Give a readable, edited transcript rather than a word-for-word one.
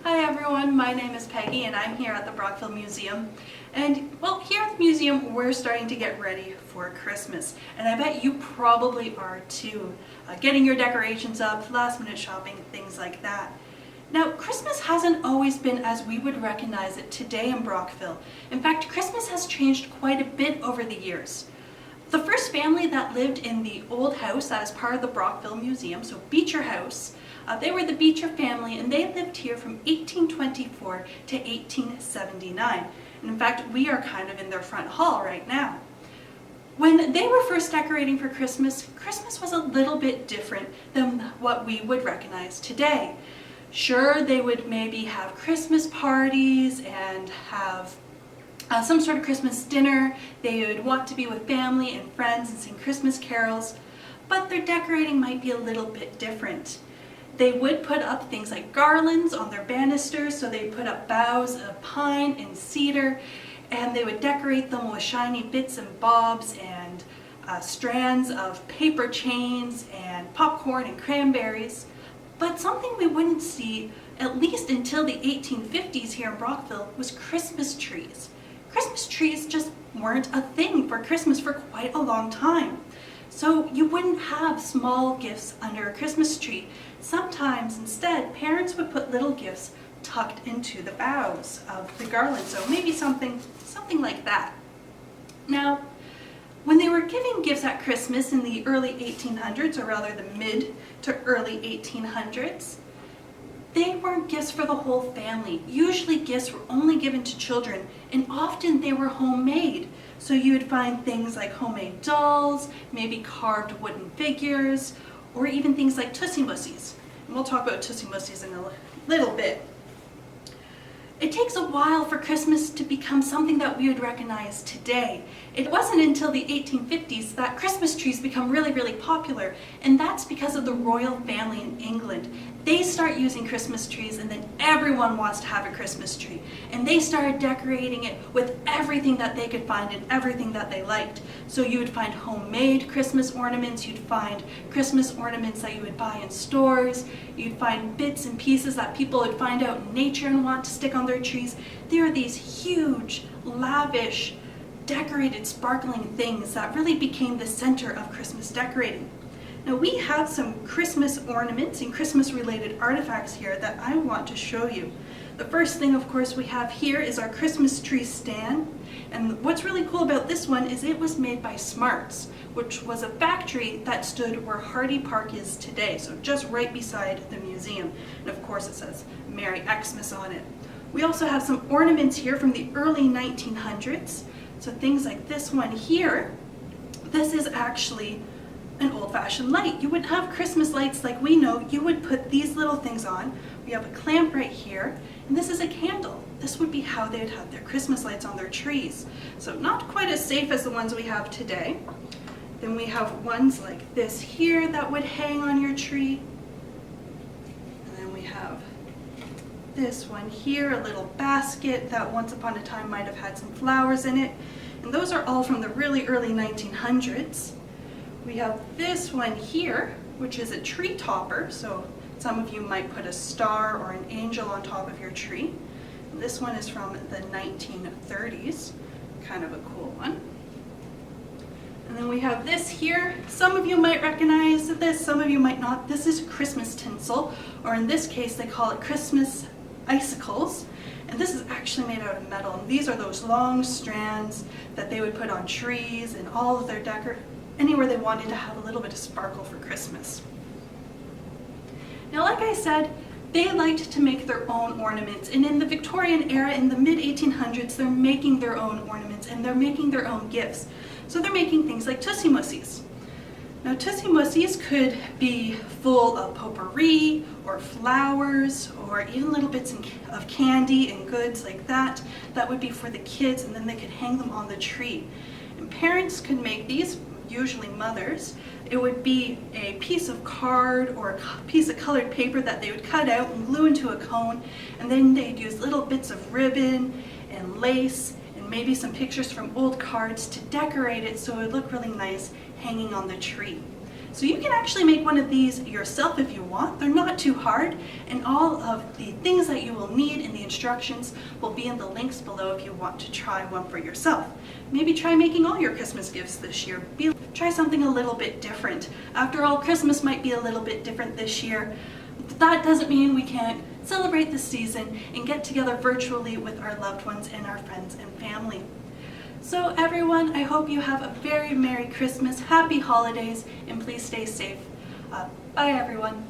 Hi everyone, my name is Peggy and I'm here at the Brockville Museum. And well, here at the museum we're starting to get ready for Christmas. And I bet you probably are too. Getting your decorations up, last minute shopping, things like that. Now, Christmas hasn't always been as we would recognize it today in Brockville. In fact, Christmas has changed quite a bit over the years. The first family that lived in the old house that is part of the Brockville Museum, so Beecher House, they were the Beecher family and they lived here from 1824 to 1879. And in fact, we are kind of in their front hall right now. When they were first decorating for Christmas, Christmas was a little bit different than what we would recognize today. Sure, they would maybe have Christmas parties and have some sort of Christmas dinner. They would want to be with family and friends and sing Christmas carols, but their decorating might be a little bit different. They would put up things like garlands on their banisters, so they put up boughs of pine and cedar, and they would decorate them with shiny bits and bobs and strands of paper chains and popcorn and cranberries. But something we wouldn't see, at least until the 1850s here in Brockville, was Christmas trees. Christmas trees just weren't a thing for Christmas for quite a long time. So you wouldn't have small gifts under a Christmas tree. Sometimes instead, parents would put little gifts tucked into the boughs of the garland. So maybe something like that. Now, when they were giving gifts at Christmas in the early 1800s, or rather the mid to early 1800s, they weren't gifts for the whole family. Usually gifts were only given to children, and often they were homemade. So you would find things like homemade dolls, maybe carved wooden figures, or even things like Tussy Mussies. And we'll talk about Tussy Mussies in a little bit. It takes a while for Christmas to become something that we would recognize today. It wasn't until the 1850s that Christmas trees become really, really popular, and that's because of the royal family in England. They start using Christmas trees and then everyone wants to have a Christmas tree. And they started decorating it with everything that they could find and everything that they liked. So you would find homemade Christmas ornaments, you'd find Christmas ornaments that you would buy in stores, you'd find bits and pieces that people would find out in nature and want to stick on their trees. There are these huge, lavish, decorated, sparkling things that really became the center of Christmas decorating. Now we have some Christmas ornaments and Christmas related artifacts here that I want to show you. The first thing, of course, we have here is our Christmas tree stand. And what's really cool about this one is it was made by Smarts, which was a factory that stood where Hardy Park is today, so just right beside the museum. And of course it says Merry Xmas on it. We also have some ornaments here from the early 1900s. So things like this one here, this is actually an old-fashioned light. You wouldn't have Christmas lights like we know. You would put these little things on. We have a clamp right here, and this is a candle. This would be how they'd have their Christmas lights on their trees. So not quite as safe as the ones we have today. Then we have ones like this here that would hang on your tree. And then we have this one here, a little basket that once upon a time might have had some flowers in it. And those are all from the really early 1900s. We have this one here, which is a tree topper. So some of you might put a star or an angel on top of your tree. And this one is from the 1930s, kind of a cool one. And then we have this here. Some of you might recognize this, some of you might not. This is Christmas tinsel, or in this case they call it Christmas icicles. And this is actually made out of metal. And these are those long strands that they would put on trees and all of their anywhere they wanted to have a little bit of sparkle for Christmas. Now, like I said, they liked to make their own ornaments, and in the Victorian era, in the mid-1800s, they're making their own ornaments and they're making their own gifts. So they're making things like Tussy Mussies. Now, Tussy Mussies could be full of potpourri or flowers or even little bits of candy and goods like that. That would be for the kids, and then they could hang them on the tree. And parents could make these, usually mothers. It would be a piece of card or a piece of colored paper that they would cut out and glue into a cone, and then they'd use little bits of ribbon and lace and maybe some pictures from old cards to decorate it so it would look really nice hanging on the tree. So you can actually make one of these yourself if you want. They're not too hard, and all of the things that you will need in the instructions will be in the links below if you want to try one for yourself. Maybe try making all your Christmas gifts this year. Try something a little bit different. After all, Christmas might be a little bit different this year. That doesn't mean we can't celebrate the season and get together virtually with our loved ones and our friends and family. So everyone, I hope you have a very Merry Christmas, Happy Holidays, and please stay safe. Bye everyone.